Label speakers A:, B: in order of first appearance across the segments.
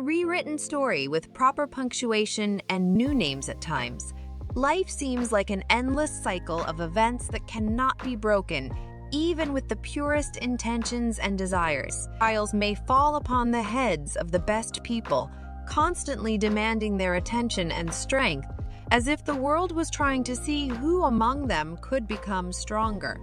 A: rewritten story with proper punctuation and new names at times. Life seems like an endless cycle of events that cannot be broken, even with the purest intentions and desires. Trials may fall upon the heads of the best people, constantly demanding their attention and strength, as if the world was trying to see who among them could become stronger.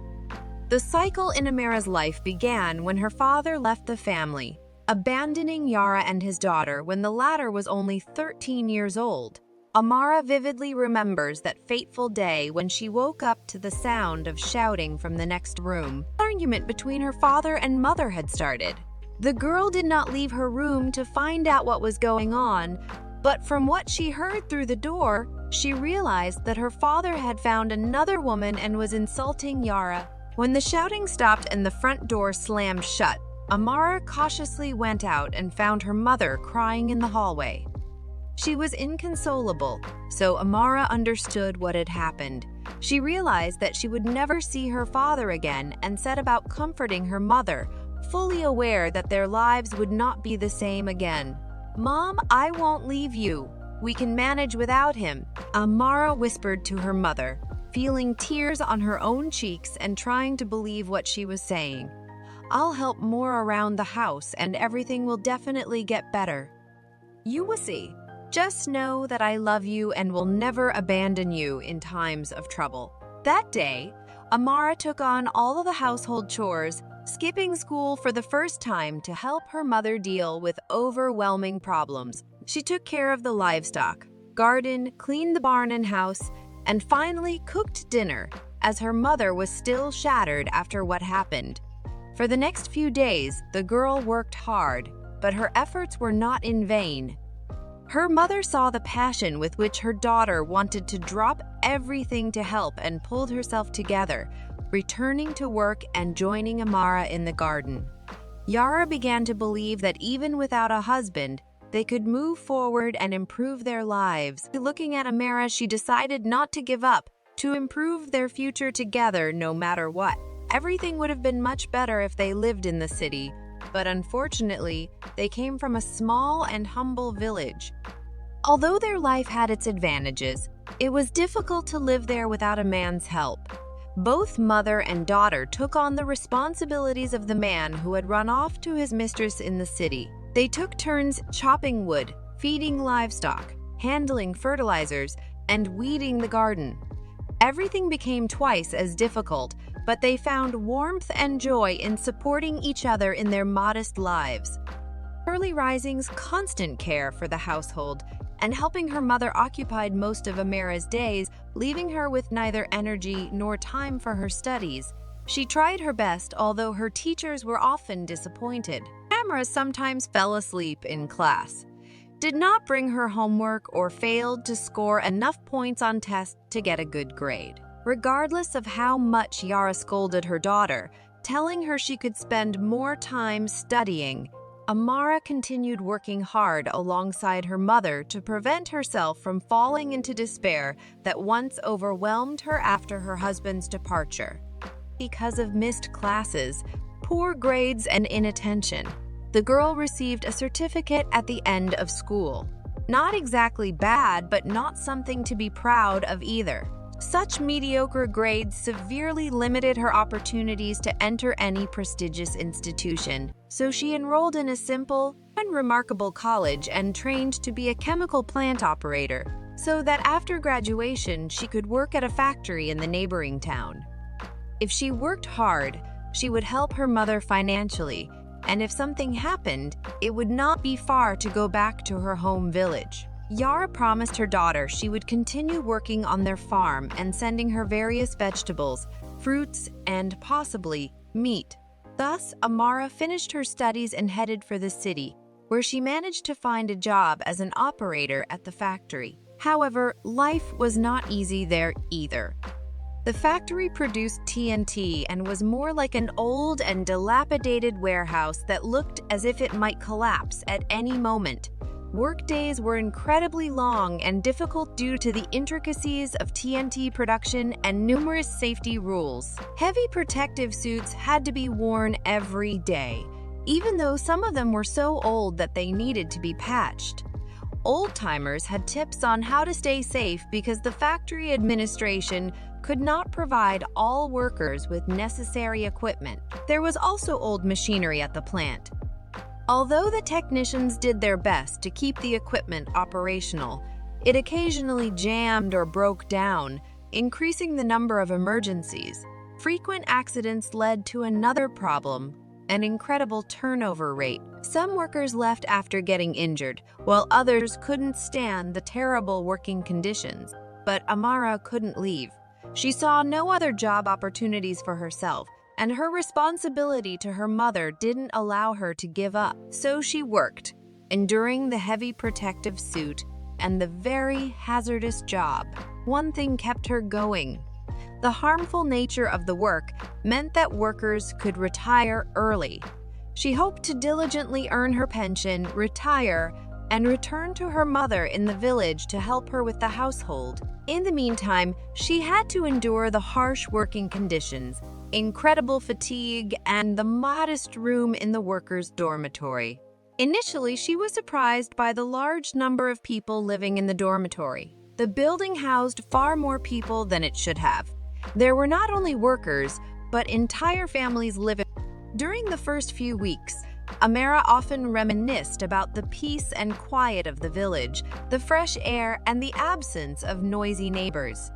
A: The cycle in Amara's life began when her father left the family, abandoning Yara and his daughter when the latter was only 13 years old. Amara vividly remembers that fateful day when she woke up to the sound of shouting from the next room. An argument between her father and mother had started. The girl did not leave her room to find out what was going on, but from what she heard through the door, she realized that her father had found another woman and was insulting Yara. When the shouting stopped and the front door slammed shut, Amara cautiously went out and found her mother crying in the hallway. She was inconsolable, so Amara understood what had happened. She realized that she would never see her father again and set about comforting her mother, fully aware that their lives would not be the same again. "Mom, I won't leave you. We can manage without him," Amara whispered to her mother, feeling tears on her own cheeks and trying to believe what she was saying. "I'll help more around the house and everything will definitely get better. You will see. Just know that I love you and will never abandon you in times of trouble." That day, Amara took on all of the household chores, skipping school for the first time to help her mother deal with overwhelming problems. She took care of the livestock, gardened, cleaned the barn and house, and finally cooked dinner, as her mother was still shattered after what happened. For the next few days, the girl worked hard, but her efforts were not in vain. Her mother saw the passion with which her daughter wanted to drop everything to help and pulled herself together, returning to work and joining Amara in the garden. Yara began to believe that even without a husband, they could move forward and improve their lives. Looking at Amara, she decided not to give up, to improve their future together no matter what. Everything would have been much better if they lived in the city, but unfortunately, they came from a small and humble village. Although their life had its advantages, it was difficult to live there without a man's help. Both mother and daughter took on the responsibilities of the man who had run off to his mistress in the city. They took turns chopping wood, feeding livestock, handling fertilizers, and weeding the garden. Everything became twice as difficult, but they found warmth and joy in supporting each other in their modest lives. Early risings, constant care for the household, and helping her mother occupied most of Amara's days, leaving her with neither energy nor time for her studies. She tried her best, although her teachers were often disappointed. Amara sometimes fell asleep in class, did not bring her homework, or failed to score enough points on tests to get a good grade. Regardless of how much Yara scolded her daughter, telling her she could spend more time studying, Amara continued working hard alongside her mother to prevent herself from falling into despair that once overwhelmed her after her husband's departure. Because of missed classes, poor grades, and inattention, the girl received a certificate at the end of school. Not exactly bad, but not something to be proud of either. Such mediocre grades severely limited her opportunities to enter any prestigious institution, so she enrolled in a simple and remarkable college and trained to be a chemical plant operator, so that after graduation she could work at a factory in the neighboring town. If she worked hard, she would help her mother financially, and if something happened, it would not be far to go back to her home village. Yara promised her daughter she would continue working on their farm and sending her various vegetables, fruits, and possibly meat. Thus, Amara finished her studies and headed for the city, where she managed to find a job as an operator at the factory. However, life was not easy there either. The factory produced TNT and was more like an old and dilapidated warehouse that looked as if it might collapse at any moment. Workdays were incredibly long and difficult due to the intricacies of TNT production and numerous safety rules. Heavy protective suits had to be worn every day, even though some of them were so old that they needed to be patched. Old-timers had tips on how to stay safe because the factory administration could not provide all workers with necessary equipment. There was also old machinery at the plant. Although the technicians did their best to keep the equipment operational, it occasionally jammed or broke down, increasing the number of emergencies. Frequent accidents led to another problem: an incredible turnover rate. Some workers left after getting injured, while others couldn't stand the terrible working conditions. But Amara couldn't leave. She saw no other job opportunities for herself, and her responsibility to her mother didn't allow her to give up. So she worked, enduring the heavy protective suit and the very hazardous job. One thing kept her going. The harmful nature of the work meant that workers could retire early. She hoped to diligently earn her pension, retire, and return to her mother in the village to help her with the household. In the meantime, she had to endure the harsh working conditions, incredible fatigue, and the modest room in the workers' dormitory. Initially, she was surprised by the large number of people living in the dormitory. The building housed far more people than it should have. There were not only workers, but entire families living. During the first few weeks, Amara often reminisced about the peace and quiet of the village, the fresh air, and the absence of noisy neighbors.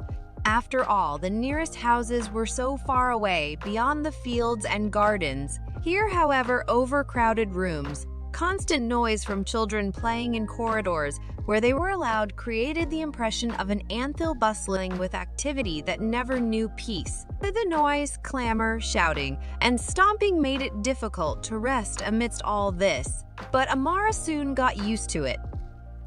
A: After all, the nearest houses were so far away, beyond the fields and gardens. Here, however, overcrowded rooms, constant noise from children playing in corridors where they were allowed created the impression of an anthill bustling with activity that never knew peace. The noise, clamor, shouting, and stomping made it difficult to rest amidst all this, but Amara soon got used to it.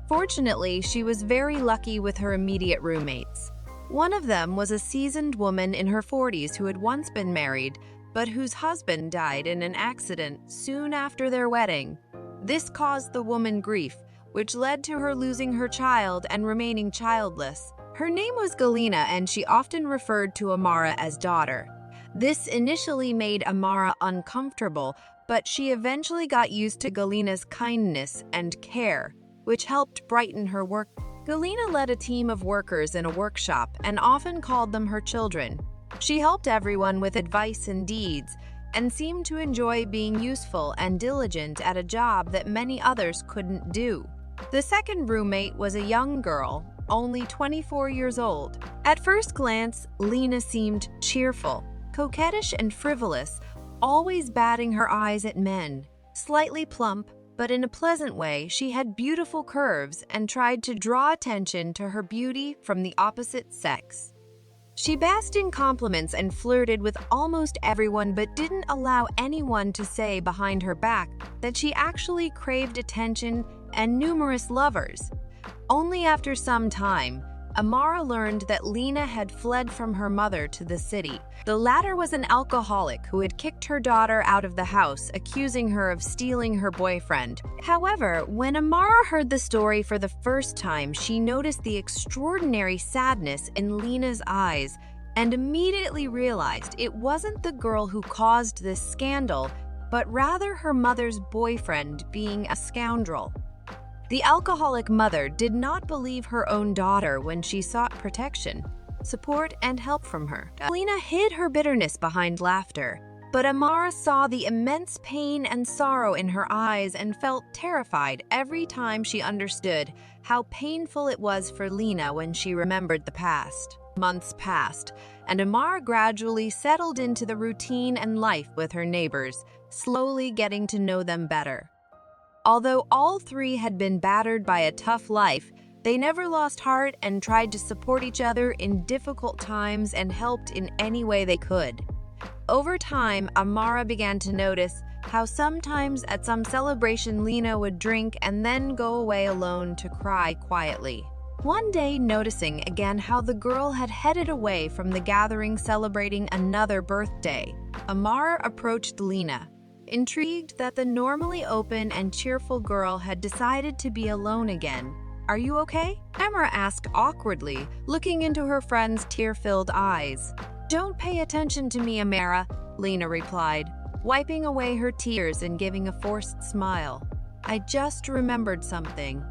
A: Fortunately, she was very lucky with her immediate roommates. One of them was a seasoned woman in her 40s who had once been married, but whose husband died in an accident soon after their wedding. This caused the woman grief, which led to her losing her child and remaining childless. Her name was Galina, and she often referred to Amara as daughter. This initially made Amara uncomfortable, but she eventually got used to Galina's kindness and care, which helped brighten her work. Galina led a team of workers in a workshop and often called them her children. She helped everyone with advice and deeds, and seemed to enjoy being useful and diligent at a job that many others couldn't do. The second roommate was a young girl, only 24 years old. At first glance, Lena seemed cheerful, coquettish, and frivolous, always batting her eyes at men. Slightly plump, but in a pleasant way, she had beautiful curves and tried to draw attention to her beauty from the opposite sex. She basked in compliments and flirted with almost everyone, but didn't allow anyone to say behind her back that she actually craved attention and numerous lovers. Only after some time, Amara learned that Lena had fled from her mother to the city. The latter was an alcoholic who had kicked her daughter out of the house, accusing her of stealing her boyfriend. However, when Amara heard the story for the first time, she noticed the extraordinary sadness in Lena's eyes and immediately realized it wasn't the girl who caused this scandal, but rather her mother's boyfriend being a scoundrel. The alcoholic mother did not believe her own daughter when she sought protection, support, and help from her. Lena hid her bitterness behind laughter, but Amara saw the immense pain and sorrow in her eyes and felt terrified every time she understood how painful it was for Lena when she remembered the past. Months passed, and Amara gradually settled into the routine and life with her neighbors, slowly getting to know them better. Although all three had been battered by a tough life, they never lost heart and tried to support each other in difficult times and helped in any way they could. Over time, Amara began to notice how sometimes at some celebration Lena would drink and then go away alone to cry quietly. One day, noticing again how the girl had headed away from the gathering celebrating another birthday, Amara approached Lena, intrigued that the normally open and cheerful girl had decided to be alone again. "Are you okay?" Amara asked awkwardly, looking into her friend's tear-filled eyes. "Don't pay attention to me, Amara," Lena replied. wiping away her tears and giving a forced smile. "I just remembered something.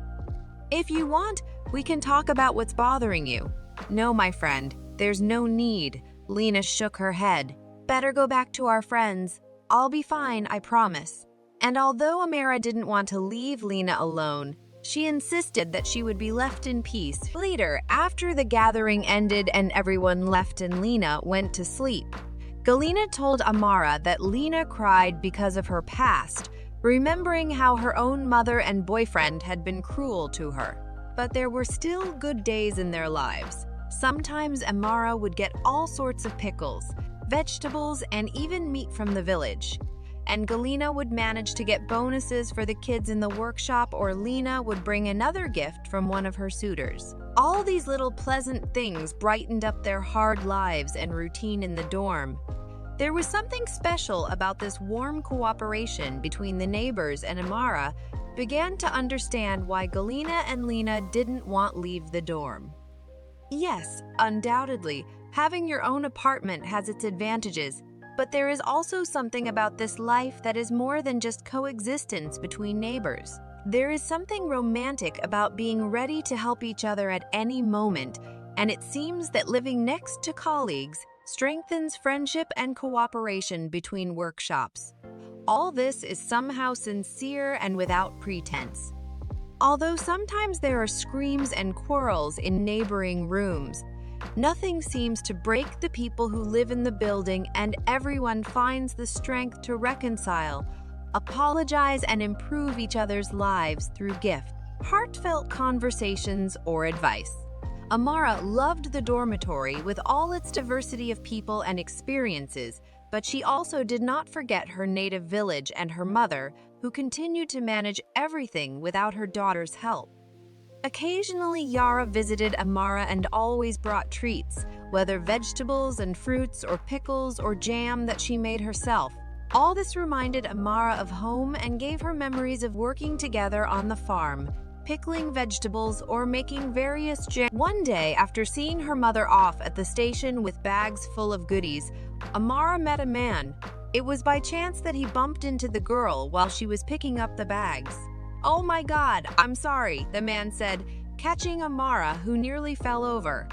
A: If you want, we can talk about what's bothering you." "No, my friend, there's no need." Lena shook her head. "Better go back to our friends. I'll be fine, I promise." And although Amara didn't want to leave Lena alone, she insisted that she would be left in peace. Later, after the gathering ended and everyone left and Lena went to sleep, Galina told Amara that Lena cried because of her past, remembering how her own mother and boyfriend had been cruel to her. But there were still good days in their lives. Sometimes Amara would get all sorts of pickles, vegetables, and even meat from the village. And Galina would manage to get bonuses for the kids in the workshop, or Lena would bring another gift from one of her suitors. All these little pleasant things brightened up their hard lives and routine in the dorm. There was something special about this warm cooperation between the neighbors, and Amara began to understand why Galina and Lena didn't want to leave the dorm. Yes, undoubtedly, having your own apartment has its advantages, but there is also something about this life that is more than just coexistence between neighbors. There is something romantic about being ready to help each other at any moment, and it seems that living next to colleagues strengthens friendship and cooperation between workshops. All this is somehow sincere and without pretense. Although sometimes there are screams and quarrels in neighboring rooms, nothing seems to break the people who live in the building, and everyone finds the strength to reconcile, apologize, and improve each other's lives through gift, heartfelt conversations, or advice. Amara loved the dormitory with all its diversity of people and experiences, but she also did not forget her native village and her mother, who continued to manage everything without her daughter's help. Occasionally, Yara visited Amara and always brought treats, whether vegetables and fruits or pickles or jam that she made herself. All this reminded Amara of home and gave her memories of working together on the farm, pickling vegetables or making various jam. One day, after seeing her mother off at the station with bags full of goodies, Amara met a man. It was by chance that he bumped into the girl while she was picking up the bags. "Oh my God, I'm sorry," the man said, catching Amara, who nearly fell over.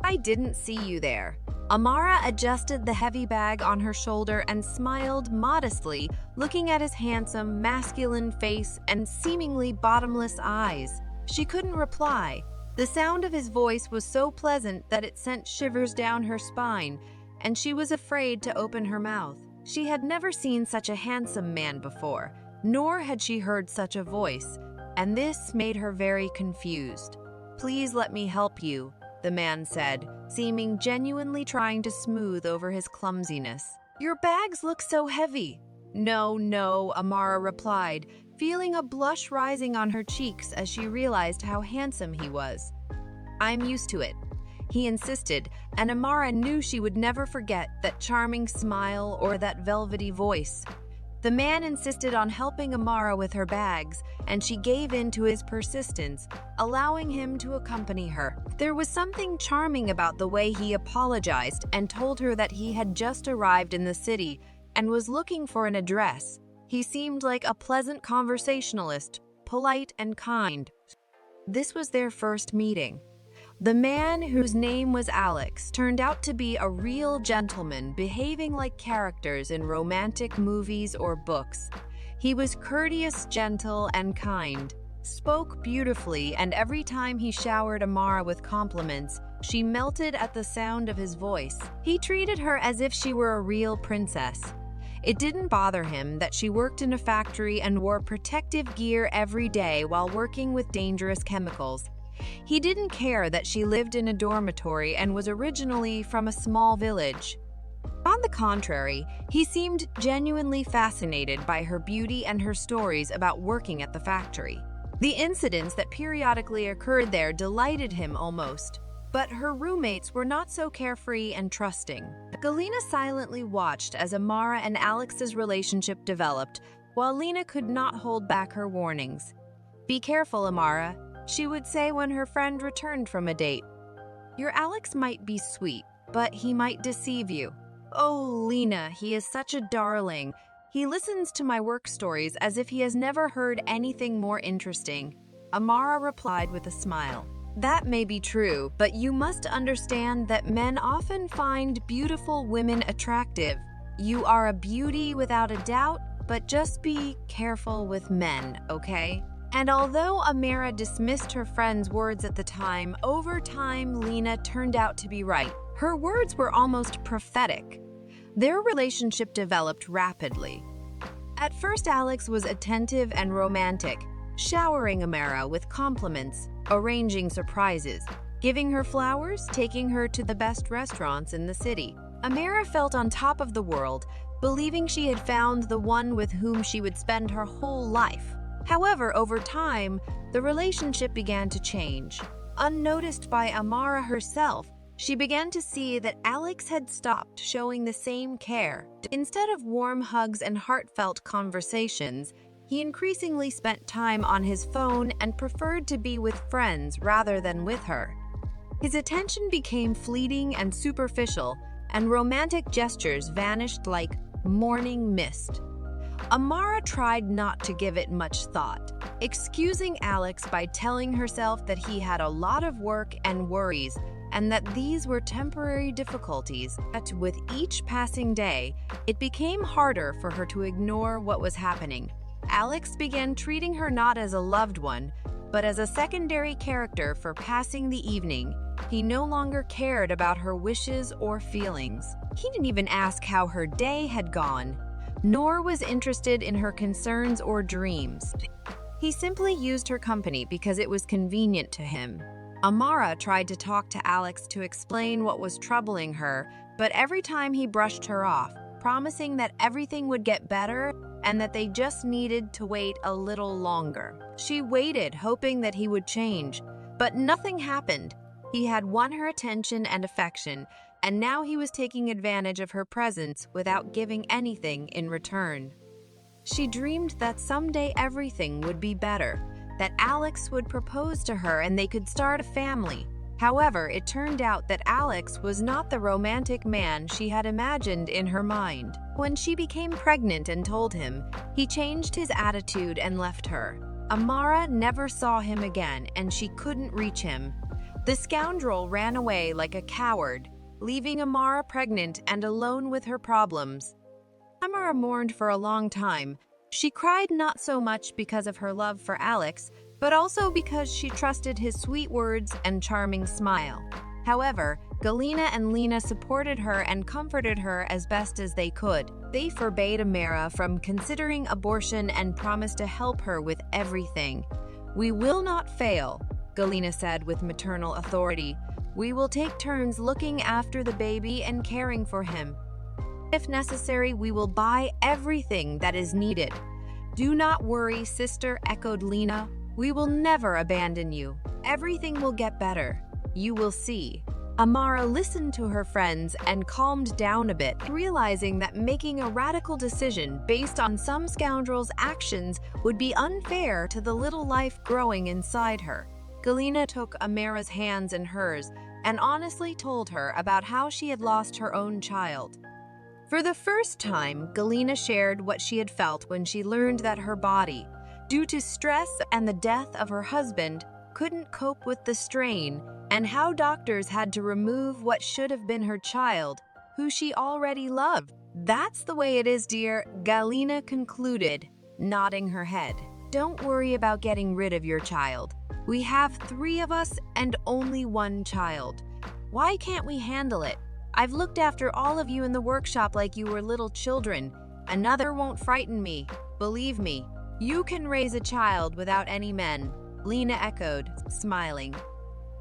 A: "I didn't see you there." Amara adjusted the heavy bag on her shoulder and smiled modestly, looking at his handsome, masculine face and seemingly bottomless eyes. She couldn't reply. The sound of his voice was so pleasant that it sent shivers down her spine, and she was afraid to open her mouth. She had never seen such a handsome man before, nor had she heard such a voice, and this made her very confused. "Please let me help you," the man said, seeming genuinely trying to smooth over his clumsiness. "Your bags look so heavy." No, Amara replied, feeling a blush rising on her cheeks as she realized how handsome he was. "I'm used to it," he insisted, and Amara knew she would never forget that charming smile or that velvety voice. The man insisted on helping Amara with her bags, and she gave in to his persistence, allowing him to accompany her. There was something charming about the way he apologized and told her that he had just arrived in the city and was looking for an address. He seemed like a pleasant conversationalist, polite and kind. This was their first meeting. The man, whose name was Alex, turned out to be a real gentleman, behaving like characters in romantic movies or books. He was courteous, gentle, and kind, spoke beautifully, and every time he showered Amara with compliments, she melted at the sound of his voice. He treated her as if she were a real princess. It didn't bother him that she worked in a factory and wore protective gear every day while working with dangerous chemicals. He didn't care that she lived in a dormitory and was originally from a small village. On the contrary, he seemed genuinely fascinated by her beauty and her stories about working at the factory. The incidents that periodically occurred there delighted him almost. But her roommates were not so carefree and trusting. Galina silently watched as Amara and Alex's relationship developed, while Lena could not hold back her warnings. "Be careful, Amara," she would say when her friend returned from a date. "Your Alex might be sweet, but he might deceive you." "Oh, Lena, he is such a darling. He listens to my work stories as if he has never heard anything more interesting. Amara replied with a smile. That may be true, but you must understand that men often find beautiful women attractive. You are a beauty without a doubt, but just be careful with men, okay? And although Amara dismissed her friend's words at the time, over time Lena turned out to be right. Her words were almost prophetic. Their relationship developed rapidly. At first, Alex was attentive and romantic, showering Amara with compliments, arranging surprises, giving her flowers, taking her to the best restaurants in the city. Amara felt on top of the world, believing she had found the one with whom she would spend her whole life. However, over time, the relationship began to change. Unnoticed by Amara herself, she began to see that Alex had stopped showing the same care. Instead of warm hugs and heartfelt conversations, he increasingly spent time on his phone and preferred to be with friends rather than with her. His attention became fleeting and superficial, and romantic gestures vanished like morning mist. Amara tried not to give it much thought, excusing Alex by telling herself that he had a lot of work and worries and that these were temporary difficulties. But with each passing day, it became harder for her to ignore what was happening. Alex began treating her not as a loved one, but as a secondary character for passing the evening. He no longer cared about her wishes or feelings. He didn't even ask how her day had gone, nor was interested in her concerns or dreams. He simply used her company because it was convenient to him. Amara tried to talk to Alex to explain what was troubling her, but every time he brushed her off, promising that everything would get better and that they just needed to wait a little longer. She waited, hoping that he would change, but nothing happened. He had won her attention and affection, and now he was taking advantage of her presence without giving anything in return. She dreamed that someday everything would be better, that Alex would propose to her and they could start a family. However, it turned out that Alex was not the romantic man she had imagined in her mind. When she became pregnant and told him, he changed his attitude and left her. Amara never saw him again, and she couldn't reach him. The scoundrel ran away like a coward, leaving Amara pregnant and alone with her problems. Amara mourned for a long time. She cried not so much because of her love for Alex, but also because she trusted his sweet words and charming smile. However, Galina and Lena supported her and comforted her as best as they could. They forbade Amara from considering abortion and promised to help her with everything. "We will not fail," Galina said with maternal authority. "We will take turns looking after the baby and caring for him. If necessary, we will buy everything that is needed." "Do not worry, sister," echoed Lena. "We will never abandon you. Everything will get better. You will see." Amara listened to her friends and calmed down a bit, realizing that making a radical decision based on some scoundrel's actions would be unfair to the little life growing inside her. Galina took Amara's hands in hers and honestly told her about how she had lost her own child. For the first time, Galina shared what she had felt when she learned that her body, due to stress and the death of her husband, couldn't cope with the strain, and how doctors had to remove what should have been her child, who she already loved. "That's the way it is, dear," Galina concluded, nodding her head. "Don't worry about getting rid of your child. We have 3 of us and only 1 child. Why can't we handle it? I've looked after all of you in the workshop like you were little children. Another won't frighten me. Believe me, you can raise a child without any men," Lena echoed, smiling.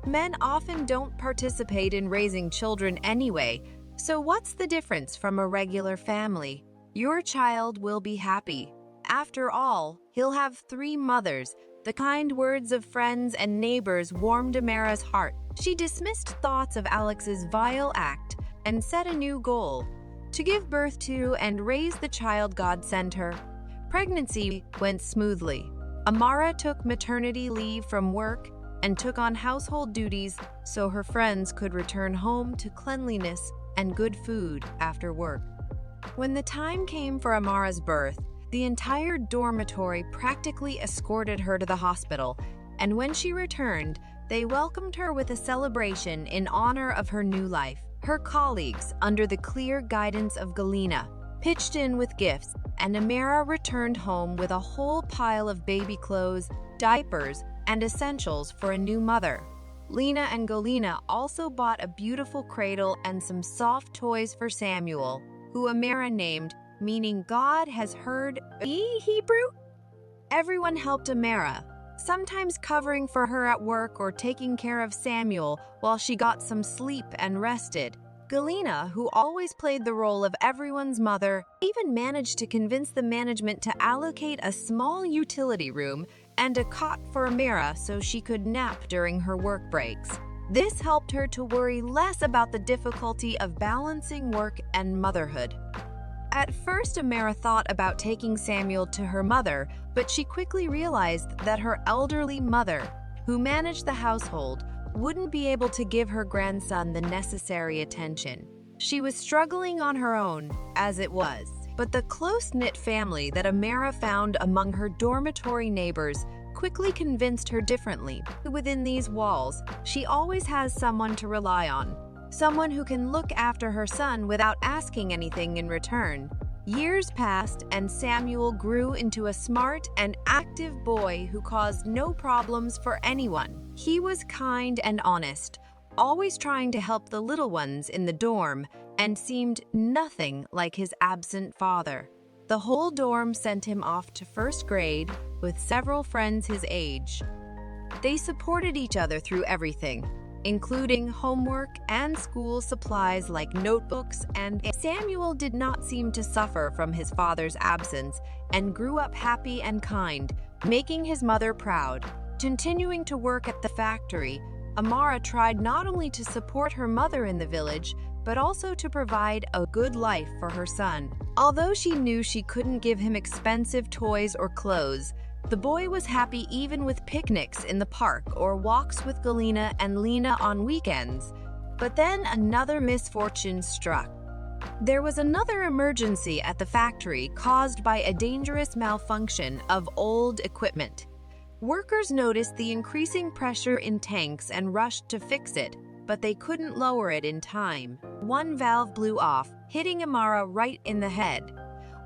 A: "Men often don't participate in raising children anyway, so what's the difference from a regular family? Your child will be happy. After all, he'll have 3 mothers." The kind words of friends and neighbors warmed Amara's heart. She dismissed thoughts of Alex's vile act and set a new goal: to give birth to and raise the child God sent her. Pregnancy went smoothly. Amara took maternity leave from work and took on household duties so her friends could return home to cleanliness and good food after work. When the time came for Amara's birth, the entire dormitory practically escorted her to the hospital, and when she returned, they welcomed her with a celebration in honor of her new life. Her colleagues, under the clear guidance of Galina, pitched in with gifts, and Amara returned home with a whole pile of baby clothes, diapers, and essentials for a new mother. Lena and Galina also bought a beautiful cradle and some soft toys for Samuel, who Amara named, meaning God has heard Hebrew. Everyone helped Amara, sometimes covering for her at work or taking care of Samuel while she got some sleep and rested. Galina, who always played the role of everyone's mother, even managed to convince the management to allocate a small utility room and a cot for Amara so she could nap during her work breaks. This helped her to worry less about the difficulty of balancing work and motherhood. At first, Amara thought about taking Samuel to her mother, but she quickly realized that her elderly mother, who managed the household, wouldn't be able to give her grandson the necessary attention. She was struggling on her own, as it was, but the close-knit family that Amara found among her dormitory neighbors quickly convinced her differently. Within these walls, she always has someone to rely on, someone who can look after her son without asking anything in return. Years passed, and Samuel grew into a smart and active boy who caused no problems for anyone. He was kind and honest, always trying to help the little ones in the dorm, and seemed nothing like his absent father. The whole dorm sent him off to first grade with several friends his age. They supported each other through everything, including homework and school supplies like notebooks, and Samuel did not seem to suffer from his father's absence and grew up happy and kind, making his mother proud. Continuing to work at the factory, Amara tried not only to support her mother in the village, but also to provide a good life for her son. Although she knew she couldn't give him expensive toys or clothes, the boy was happy even with picnics in the park or walks with Galina and Lena on weekends. But then another misfortune struck. There was another emergency at the factory caused by a dangerous malfunction of old equipment. Workers noticed the increasing pressure in tanks and rushed to fix it, but they couldn't lower it in time. One valve blew off, hitting Amara right in the head.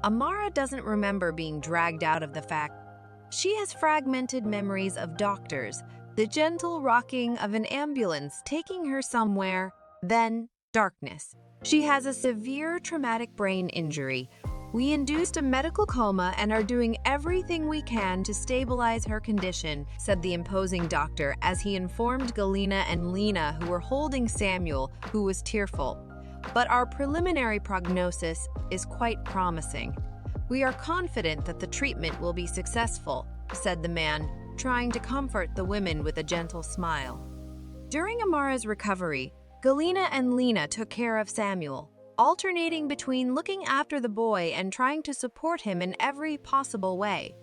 A: Amara doesn't remember being dragged out of the factory. She has fragmented memories of doctors, the gentle rocking of an ambulance taking her somewhere, then darkness. She has a severe traumatic brain injury. We induced a medical coma and are doing everything we can to stabilize her condition, said the imposing doctor as he informed Galina and Lena, who were holding Samuel, who was tearful. But our preliminary prognosis is quite promising. We are confident that the treatment will be successful, said the man, trying to comfort the women with a gentle smile. During Amara's recovery, Galina and Lena took care of Samuel, alternating between looking after the boy and trying to support him in every possible way.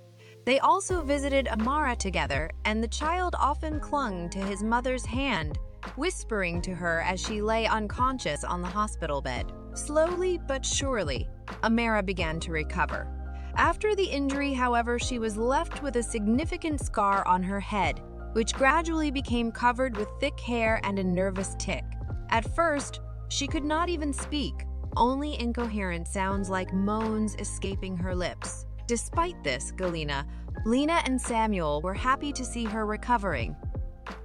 A: They also visited Amara together, and the child often clung to his mother's hand, whispering to her as she lay unconscious on the hospital bed. Slowly but surely, Amara began to recover. After the injury, however, she was left with a significant scar on her head, which gradually became covered with thick hair and a nervous tic. At first, she could not even speak, only incoherent sounds like moans escaping her lips. Despite this, Galina, Lena, and Samuel were happy to see her recovering.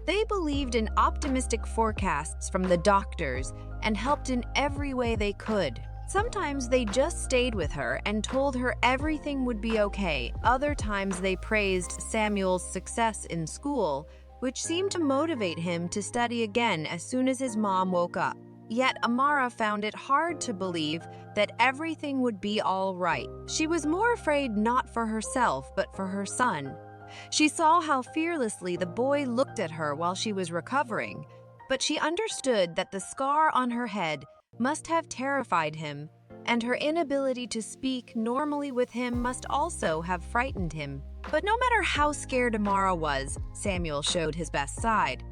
A: They believed in optimistic forecasts from the doctors and helped in every way they could. Sometimes they just stayed with her and told her everything would be okay. Other times they praised Samuel's success in school, which seemed to motivate him to study again as soon as his mom woke up. Yet Amara found it hard to believe that everything would be all right. She was more afraid not for herself, but for her son. She saw how fearlessly the boy looked at her while she was recovering, but she understood that the scar on her head must have terrified him, and her inability to speak normally with him must also have frightened him. But no matter how scared Amara was, Samuel showed his best side.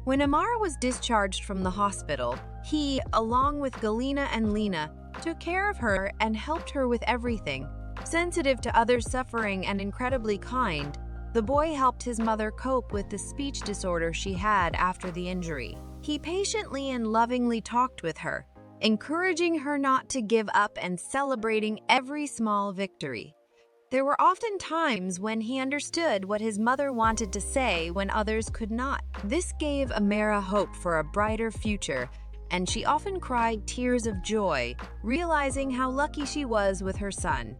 A: When Amara was discharged from the hospital, he, along with Galina and Lena, took care of her and helped her with everything. Sensitive to others' suffering and incredibly kind, the boy helped his mother cope with the speech disorder she had after the injury. He patiently and lovingly talked with her, encouraging her not to give up and celebrating every small victory. There were often times when he understood what his mother wanted to say when others could not. This gave Amara hope for a brighter future, and she often cried tears of joy, realizing how lucky she was with her son.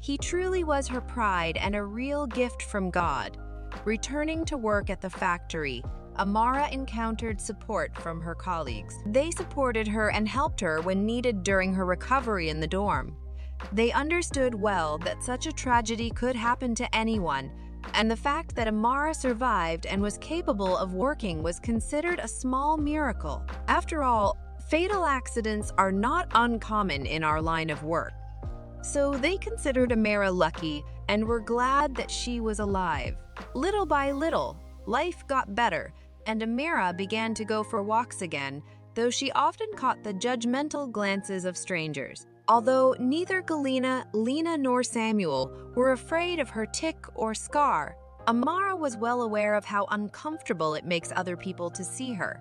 A: He truly was her pride and a real gift from God. Returning to work at the factory, Amara encountered support from her colleagues. They supported her and helped her when needed during her recovery in the dorm. They understood well that such a tragedy could happen to anyone, and the fact that Amara survived and was capable of working was considered a small miracle. After all, fatal accidents are not uncommon in our line of work. So they considered Amara lucky and were glad that she was alive. Little by little, life got better, and Amara began to go for walks again, though she often caught the judgmental glances of strangers. Although neither Galina, Lena, nor Samuel were afraid of her tick or scar, Amara was well aware of how uncomfortable it makes other people to see her.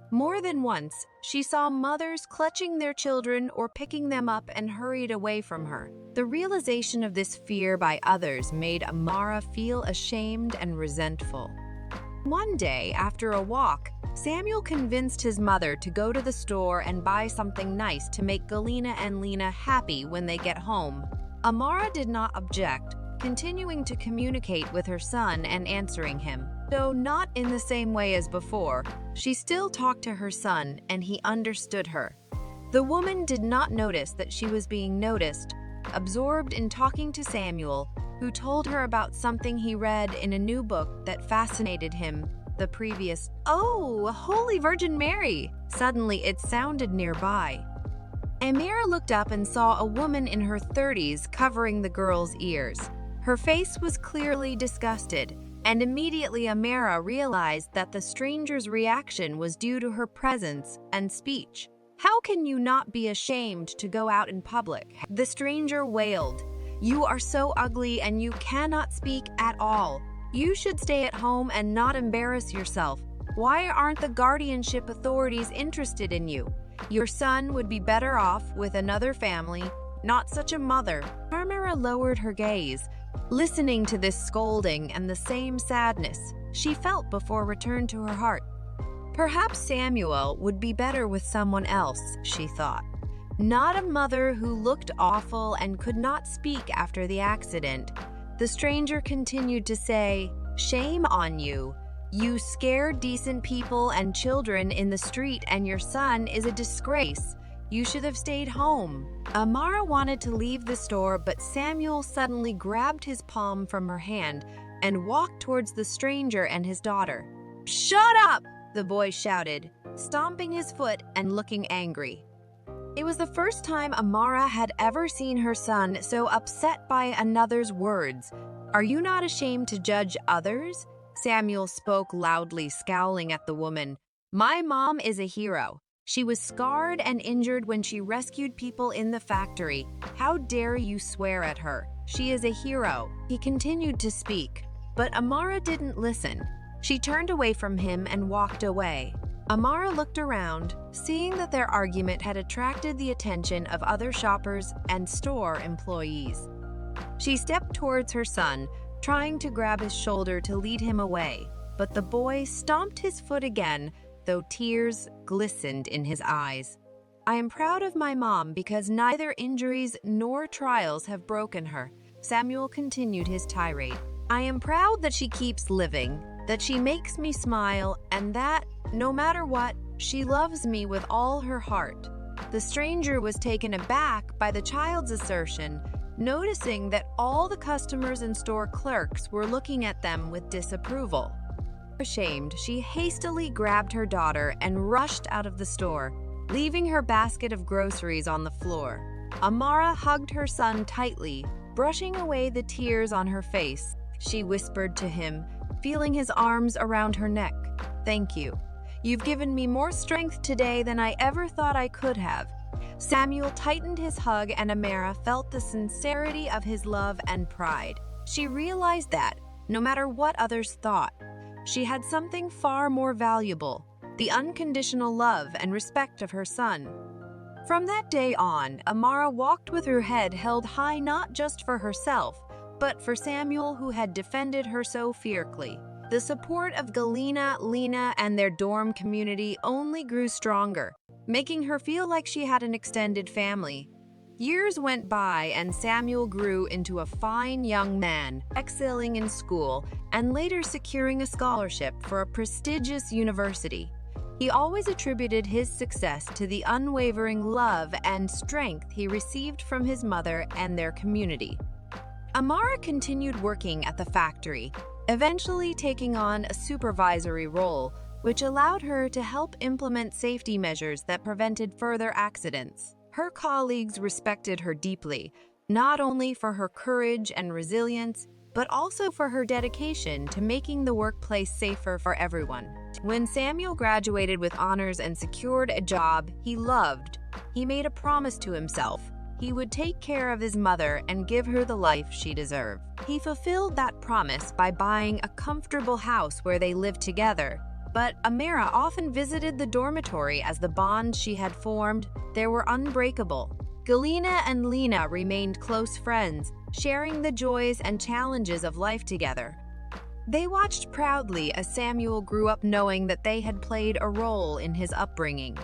A: More than once, she saw mothers clutching their children or picking them up and hurried away from her. The realization of this fear by others made Amara feel ashamed and resentful. One day, after a walk, Samuel convinced his mother to go to the store and buy something nice to make Galina and Lena happy when they get home. Amara did not object, continuing to communicate with her son and answering him. Though not in the same way as before, she still talked to her son and he understood her. The woman did not notice that she was being noticed, absorbed in talking to Samuel, who told her about something he read in a new book that fascinated him the previous. "Oh, Holy Virgin Mary!" Suddenly it sounded nearby. Amara looked up and saw a woman in her 30s covering the girl's ears. Her face was clearly disgusted, and immediately Amara realized that the stranger's reaction was due to her presence and speech. "How can you not be ashamed to go out in public?" the stranger wailed. "You are so ugly and you cannot speak at all. You should stay at home and not embarrass yourself. Why aren't the guardianship authorities interested in you? Your son would be better off with another family, not such a mother." Amara lowered her gaze, listening to this scolding and the same sadness she felt before returned to her heart. Perhaps Samuel would be better with someone else, she thought. Not a mother who looked awful and could not speak after the accident. The stranger continued to say, "Shame on you. You scare decent people and children in the street, and your son is a disgrace. You should have stayed home." Amara wanted to leave the store, but Samuel suddenly grabbed his palm from her hand and walked towards the stranger and his daughter. "Shut up!" the boy shouted, stomping his foot and looking angry. It was the first time Amara had ever seen her son so upset by another's words. "Are you not ashamed to judge others?" Samuel spoke loudly, scowling at the woman. "My mom is a hero. She was scarred and injured when she rescued people in the factory. How dare you swear at her? She is a hero." He continued to speak, but Amara didn't listen. She turned away from him and walked away. Amara looked around, seeing that their argument had attracted the attention of other shoppers and store employees. She stepped towards her son, trying to grab his shoulder to lead him away, but the boy stomped his foot again, though tears glistened in his eyes. "I am proud of my mom because neither injuries nor trials have broken her." Samuel continued his tirade. "I am proud that she keeps living, that she makes me smile, and that, no matter what, she loves me with all her heart." The stranger was taken aback by the child's assertion, noticing that all the customers and store clerks were looking at them with disapproval. Ashamed, she hastily grabbed her daughter and rushed out of the store, leaving her basket of groceries on the floor. Amara hugged her son tightly, brushing away the tears on her face. She whispered to him, feeling his arms around her neck. "Thank you. You've given me more strength today than I ever thought I could have." Samuel tightened his hug, and Amara felt the sincerity of his love and pride. She realized that, no matter what others thought, she had something far more valuable: the unconditional love and respect of her son. From that day on, Amara walked with her head held high, not just for herself, but for Samuel, who had defended her so fiercely. The support of Galina, Lena, and their dorm community only grew stronger, making her feel like she had an extended family. Years went by, and Samuel grew into a fine young man, excelling in school and later securing a scholarship for a prestigious university. He always attributed his success to the unwavering love and strength he received from his mother and their community. Amara continued working at the factory, eventually taking on a supervisory role, which allowed her to help implement safety measures that prevented further accidents. Her colleagues respected her deeply, not only for her courage and resilience, but also for her dedication to making the workplace safer for everyone. When Samuel graduated with honors and secured a job he loved, he made a promise to himself: he would take care of his mother and give her the life she deserved. He fulfilled that promise by buying a comfortable house where they lived together. But Amara often visited the dormitory, as the bonds she had formed there were unbreakable. Galina and Lena remained close friends, sharing the joys and challenges of life together. They watched proudly as Samuel grew up, knowing that they had played a role in his upbringing.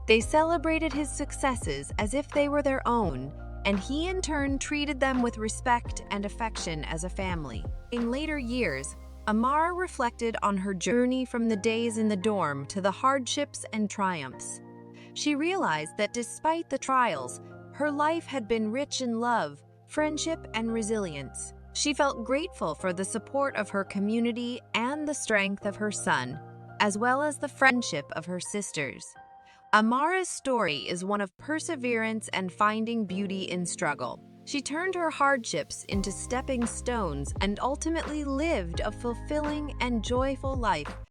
A: They celebrated his successes as if they were their own, and he in turn treated them with respect and affection as a family. In later years, Amara reflected on her journey from the days in the dorm to the hardships and triumphs. She realized that despite the trials, her life had been rich in love, friendship, and resilience. She felt grateful for the support of her community and the strength of her son, as well as the friendship of her sisters. Amara's story is one of perseverance and finding beauty in struggle. She turned her hardships into stepping stones and ultimately lived a fulfilling and joyful life